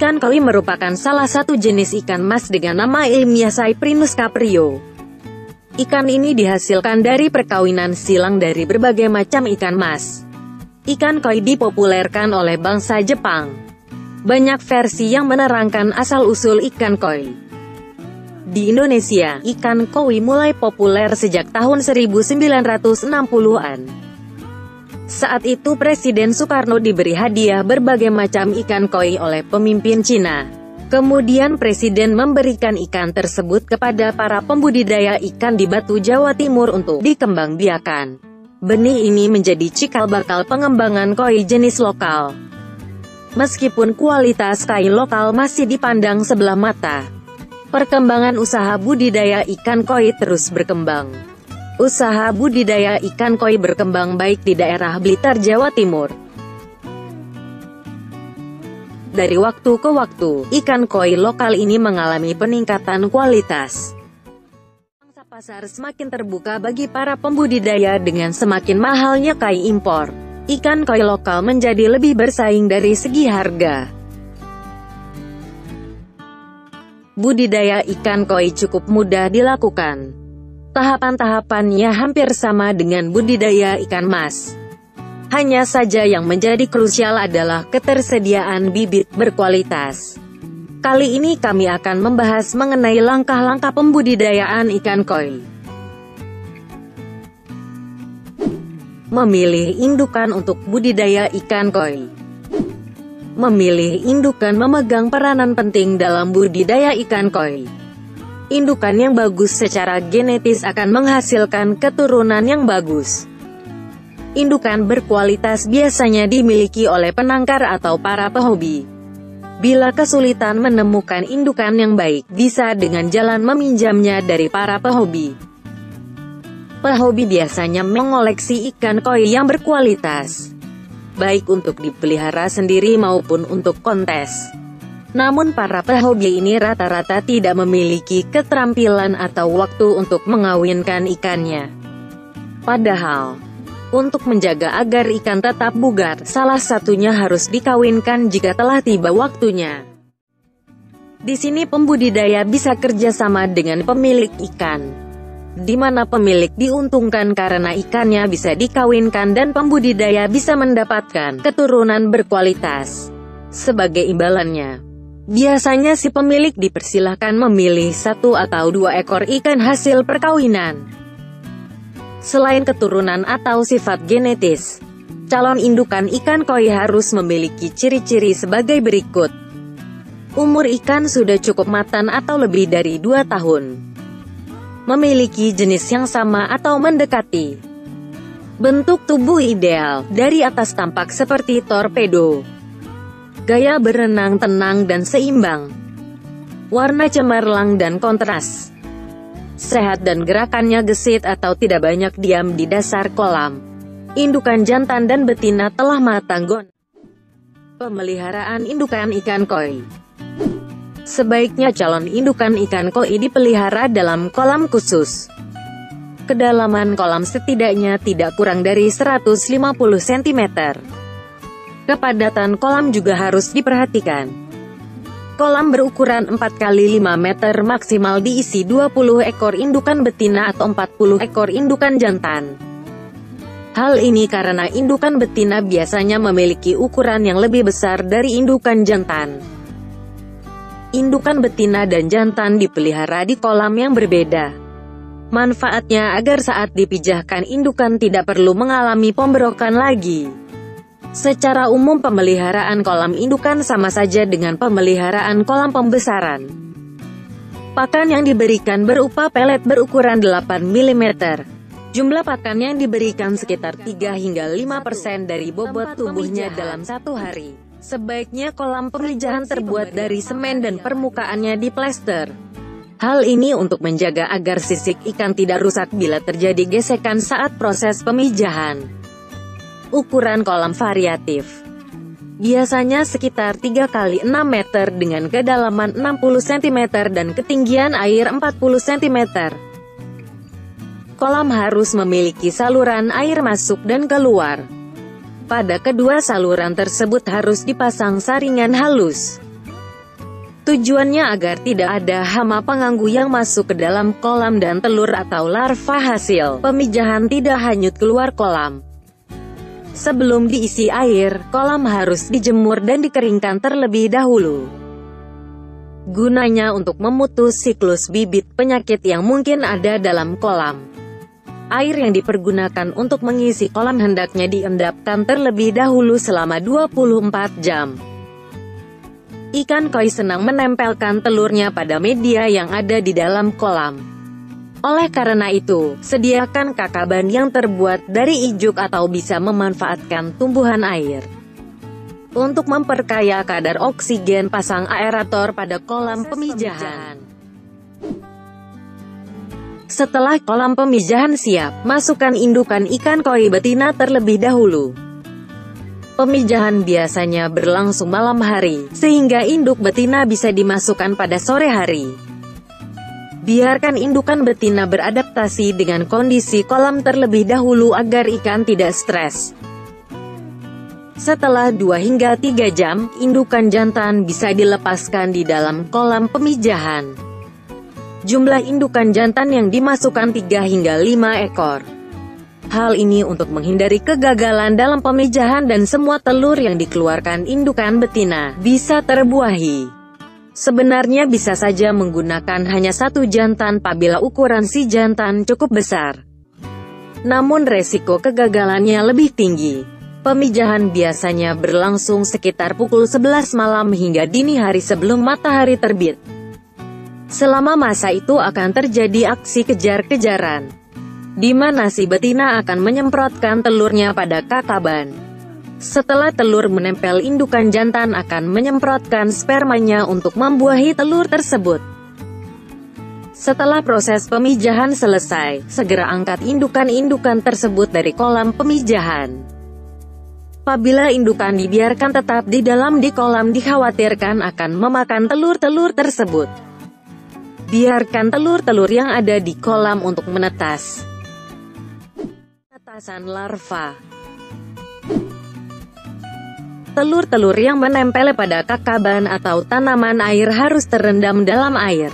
Ikan koi merupakan salah satu jenis ikan mas dengan nama ilmiah Cyprinus caprio. Ikan ini dihasilkan dari perkawinan silang dari berbagai macam ikan mas. Ikan koi dipopulerkan oleh bangsa Jepang. Banyak versi yang menerangkan asal-usul ikan koi. Di Indonesia, ikan koi mulai populer sejak tahun 1960-an. Saat itu Presiden Soekarno diberi hadiah berbagai macam ikan koi oleh pemimpin Cina. Kemudian Presiden memberikan ikan tersebut kepada para pembudidaya ikan di Batu, Jawa Timur untuk dikembangbiakan. Benih ini menjadi cikal bakal pengembangan koi jenis lokal. Meskipun kualitas koi lokal masih dipandang sebelah mata, perkembangan usaha budidaya ikan koi terus berkembang. Usaha budidaya ikan koi berkembang baik di daerah Blitar, Jawa Timur. Dari waktu ke waktu, ikan koi lokal ini mengalami peningkatan kualitas. Pangsa pasar semakin terbuka bagi para pembudidaya dengan semakin mahalnya koi impor. Ikan koi lokal menjadi lebih bersaing dari segi harga. Budidaya ikan koi cukup mudah dilakukan. Tahapan-tahapannya hampir sama dengan budidaya ikan mas. Hanya saja yang menjadi krusial adalah ketersediaan bibit berkualitas. Kali ini kami akan membahas mengenai langkah-langkah pembudidayaan ikan koi. Memilih indukan untuk budidaya ikan koi. Memilih indukan memegang peranan penting dalam budidaya ikan koi. Indukan yang bagus secara genetis akan menghasilkan keturunan yang bagus. Indukan berkualitas biasanya dimiliki oleh penangkar atau para pehobi. Bila kesulitan menemukan indukan yang baik, bisa dengan jalan meminjamnya dari para pehobi. Pehobi biasanya mengoleksi ikan koi yang berkualitas, baik untuk dipelihara sendiri maupun untuk kontes. Namun para pehobi ini rata-rata tidak memiliki keterampilan atau waktu untuk mengawinkan ikannya. Padahal, untuk menjaga agar ikan tetap bugar, salah satunya harus dikawinkan jika telah tiba waktunya. Di sini pembudidaya bisa kerjasama dengan pemilik ikan, di mana pemilik diuntungkan karena ikannya bisa dikawinkan dan pembudidaya bisa mendapatkan keturunan berkualitas. Sebagai imbalannya, biasanya si pemilik dipersilahkan memilih 1 atau 2 ekor ikan hasil perkawinan. Selain keturunan atau sifat genetis, calon indukan ikan koi harus memiliki ciri-ciri sebagai berikut. Umur ikan sudah cukup mapan atau lebih dari 2 tahun. Memiliki jenis yang sama atau mendekati. Bentuk tubuh ideal, dari atas tampak seperti torpedo. Gaya berenang tenang dan seimbang. Warna cemerlang dan kontras. Sehat dan gerakannya gesit atau tidak banyak diam di dasar kolam. Indukan jantan dan betina telah matang. Pemeliharaan indukan ikan koi. Sebaiknya calon indukan ikan koi dipelihara dalam kolam khusus. Kedalaman kolam setidaknya tidak kurang dari 150 cm. Kepadatan kolam juga harus diperhatikan. Kolam berukuran 4x5 meter maksimal diisi 20 ekor indukan betina atau 40 ekor indukan jantan. Hal ini karena indukan betina biasanya memiliki ukuran yang lebih besar dari indukan jantan. Indukan betina dan jantan dipelihara di kolam yang berbeda. Manfaatnya agar saat dipijahkan indukan tidak perlu mengalami pemborokan lagi. Secara umum pemeliharaan kolam indukan sama saja dengan pemeliharaan kolam pembesaran. Pakan yang diberikan berupa pelet berukuran 8 mm. Jumlah pakan yang diberikan sekitar 3 hingga 5% dari bobot tubuhnya dalam 1 hari. Sebaiknya kolam pemijahan terbuat dari semen dan permukaannya diplester. Hal ini untuk menjaga agar sisik ikan tidak rusak bila terjadi gesekan saat proses pemijahan. Ukuran kolam variatif. Biasanya sekitar 3x6 meter dengan kedalaman 60 cm dan ketinggian air 40 cm. Kolam harus memiliki saluran air masuk dan keluar. Pada kedua saluran tersebut harus dipasang saringan halus. Tujuannya agar tidak ada hama pengganggu yang masuk ke dalam kolam dan telur atau larva hasil pemijahan tidak hanyut keluar kolam. Sebelum diisi air, kolam harus dijemur dan dikeringkan terlebih dahulu. Gunanya untuk memutus siklus bibit penyakit yang mungkin ada dalam kolam. Air yang dipergunakan untuk mengisi kolam hendaknya diendapkan terlebih dahulu selama 24 jam. Ikan koi senang menempelkan telurnya pada media yang ada di dalam kolam. Oleh karena itu, sediakan kakaban yang terbuat dari ijuk atau bisa memanfaatkan tumbuhan air. Untuk memperkaya kadar oksigen, pasang aerator pada kolam pemijahan. Setelah kolam pemijahan siap, masukkan indukan ikan koi betina terlebih dahulu. Pemijahan biasanya berlangsung malam hari, sehingga induk betina bisa dimasukkan pada sore hari. Biarkan indukan betina beradaptasi dengan kondisi kolam terlebih dahulu agar ikan tidak stres. Setelah 2 hingga 3 jam, indukan jantan bisa dilepaskan di dalam kolam pemijahan. Jumlah indukan jantan yang dimasukkan 3 hingga 5 ekor. Hal ini untuk menghindari kegagalan dalam pemijahan dan semua telur yang dikeluarkan indukan betina bisa terbuahi. Sebenarnya bisa saja menggunakan hanya 1 jantan apabila ukuran si jantan cukup besar. Namun resiko kegagalannya lebih tinggi. Pemijahan biasanya berlangsung sekitar pukul 11 malam hingga dini hari sebelum matahari terbit. Selama masa itu akan terjadi aksi kejar-kejaran, di mana si betina akan menyemprotkan telurnya pada kakaban. Setelah telur menempel, indukan jantan akan menyemprotkan spermanya untuk membuahi telur tersebut. Setelah proses pemijahan selesai, segera angkat indukan-indukan tersebut dari kolam pemijahan. Apabila indukan dibiarkan tetap di kolam, dikhawatirkan akan memakan telur-telur tersebut. Biarkan telur-telur yang ada di kolam untuk menetas. Penetasan larva. Telur-telur yang menempel pada kakaban atau tanaman air harus terendam dalam air.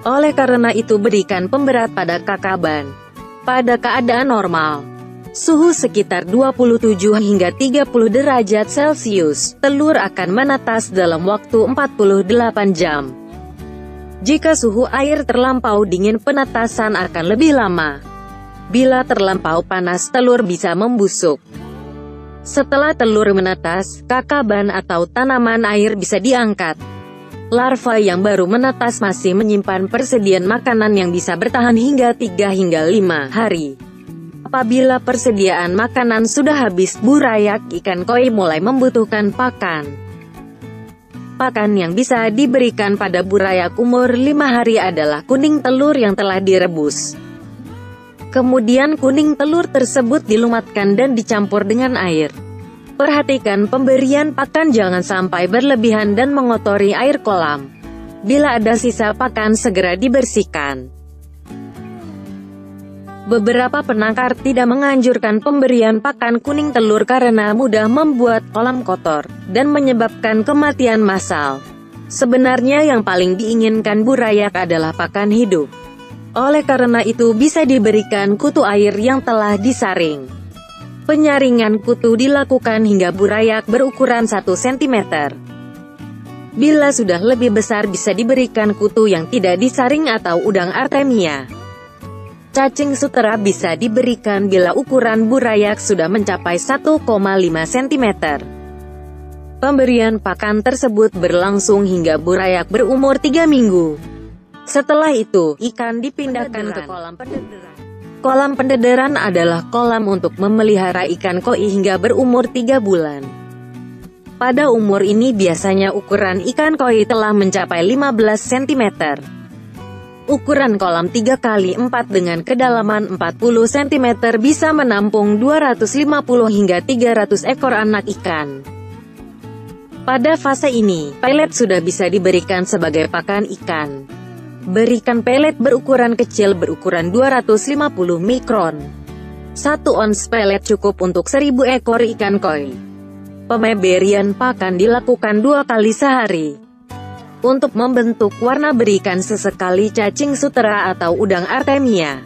Oleh karena itu berikan pemberat pada kakaban. Pada keadaan normal, suhu sekitar 27 hingga 30 derajat Celcius, telur akan menetas dalam waktu 48 jam. Jika suhu air terlampau dingin, penetasan akan lebih lama. Bila terlampau panas, telur bisa membusuk. Setelah telur menetas, kakaban atau tanaman air bisa diangkat. Larva yang baru menetas masih menyimpan persediaan makanan yang bisa bertahan hingga 3 hingga 5 hari. Apabila persediaan makanan sudah habis, burayak ikan koi mulai membutuhkan pakan. Pakan yang bisa diberikan pada burayak umur 5 hari adalah kuning telur yang telah direbus. Kemudian kuning telur tersebut dilumatkan dan dicampur dengan air. Perhatikan pemberian pakan jangan sampai berlebihan dan mengotori air kolam. Bila ada sisa pakan segera dibersihkan. Beberapa penangkar tidak menganjurkan pemberian pakan kuning telur karena mudah membuat kolam kotor dan menyebabkan kematian massal. Sebenarnya yang paling diinginkan burayak adalah pakan hidup. Oleh karena itu bisa diberikan kutu air yang telah disaring. Penyaringan kutu dilakukan hingga burayak berukuran 1 cm. Bila sudah lebih besar bisa diberikan kutu yang tidak disaring atau udang artemia. Cacing sutera bisa diberikan bila ukuran burayak sudah mencapai 1,5 cm. Pemberian pakan tersebut berlangsung hingga burayak berumur 3 minggu. Setelah itu, ikan dipindahkan ke kolam pendederan. Kolam pendederan adalah kolam untuk memelihara ikan koi hingga berumur 3 bulan. Pada umur ini biasanya ukuran ikan koi telah mencapai 15 cm. Ukuran kolam 3x4 dengan kedalaman 40 cm bisa menampung 250 hingga 300 ekor anak ikan. Pada fase ini, pelet sudah bisa diberikan sebagai pakan ikan. Berikan pelet berukuran kecil berukuran 250 mikron. 1 ons pelet cukup untuk 1000 ekor ikan koi. Pemberian pakan dilakukan 2 kali sehari. Untuk membentuk warna berikan sesekali cacing sutera atau udang artemia.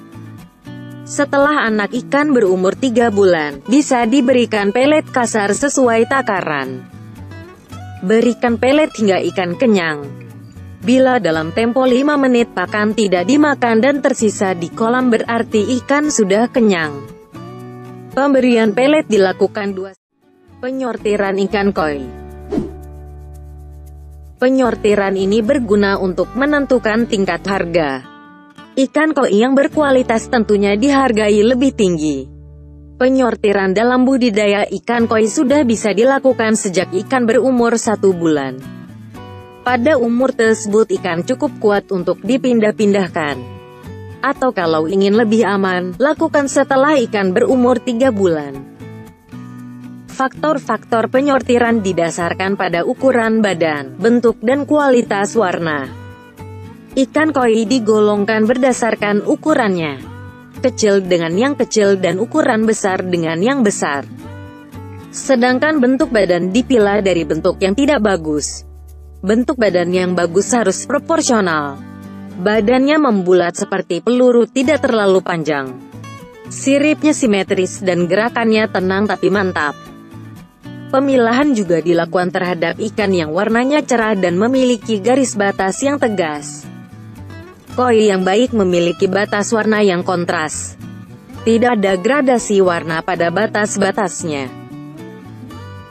Setelah anak ikan berumur 3 bulan, bisa diberikan pelet kasar sesuai takaran. Berikan pelet hingga ikan kenyang. Bila dalam tempo 5 menit pakan tidak dimakan dan tersisa di kolam berarti ikan sudah kenyang. Pemberian pelet dilakukan 2. Penyortiran ikan koi. Penyortiran ini berguna untuk menentukan tingkat harga. Ikan koi yang berkualitas tentunya dihargai lebih tinggi. Penyortiran dalam budidaya ikan koi sudah bisa dilakukan sejak ikan berumur 1 bulan. Pada umur tersebut ikan cukup kuat untuk dipindah-pindahkan. Atau kalau ingin lebih aman, lakukan setelah ikan berumur 3 bulan. Faktor-faktor penyortiran didasarkan pada ukuran badan, bentuk dan kualitas warna. Ikan koi digolongkan berdasarkan ukurannya. Kecil dengan yang kecil dan ukuran besar dengan yang besar. Sedangkan bentuk badan dipilah dari bentuk yang tidak bagus. Bentuk badan yang bagus harus proporsional. Badannya membulat seperti peluru, tidak terlalu panjang. Siripnya simetris dan gerakannya tenang tapi mantap. Pemilahan juga dilakukan terhadap ikan yang warnanya cerah dan memiliki garis batas yang tegas. Koi yang baik memiliki batas warna yang kontras. Tidak ada gradasi warna pada batas-batasnya.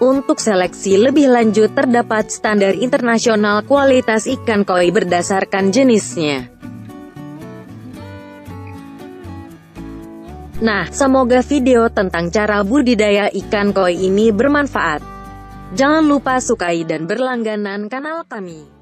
Untuk seleksi lebih lanjut terdapat standar internasional kualitas ikan koi berdasarkan jenisnya. Nah, semoga video tentang cara budidaya ikan koi ini bermanfaat. Jangan lupa sukai dan berlangganan kanal kami.